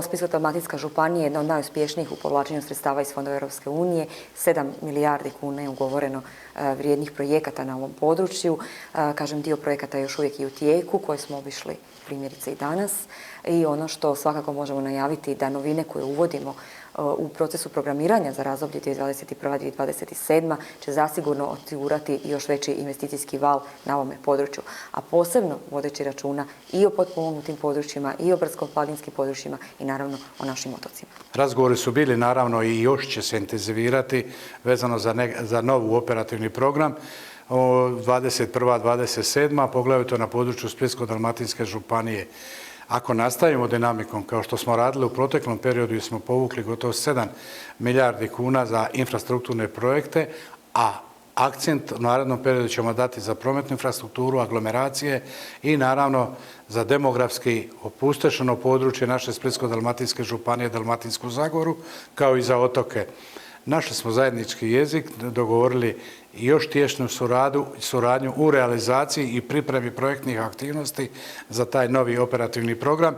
Splitsko-dalmatinska županija je jedna od najuspješnijih u povlačenju sredstava iz fondova Europske unije. 7 milijardi kuna je ugovoreno vrijednih projekata na ovom području. Kažem, dio projekata je još uvijek i u tijeku, koje smo obišli primjerice i danas. I ono što svakako možemo najaviti da novine koje uvodimo u procesu programiranja za razdoblje 2021-2027 će zasigurno osigurati još veći investicijski val na ovome području, a posebno vodeći računa i o potpomognutim područjima i o brdsko-planinskim područjima i naravno o našim otocima. Razgovori su bili naravno i još će se intenzivirati vezano za novu operativni program 21-27, poglavito na području Splitsko-dalmatinske županije. Ako nastavimo dinamikom kao što smo radili u proteklom periodu i smo povukli gotovo 7 milijardi kuna za infrastrukturne projekte, a akcent u narednom periodu ćemo dati za prometnu infrastrukturu, aglomeracije i naravno za demografski opustošeno područje naše Splitsko-dalmatinske županije, Dalmatinsku Zagoru, kao i za otoke. Našli smo zajednički jezik, dogovorili još tješnju suradnju u realizaciji i pripremi projektnih aktivnosti za taj novi operativni program.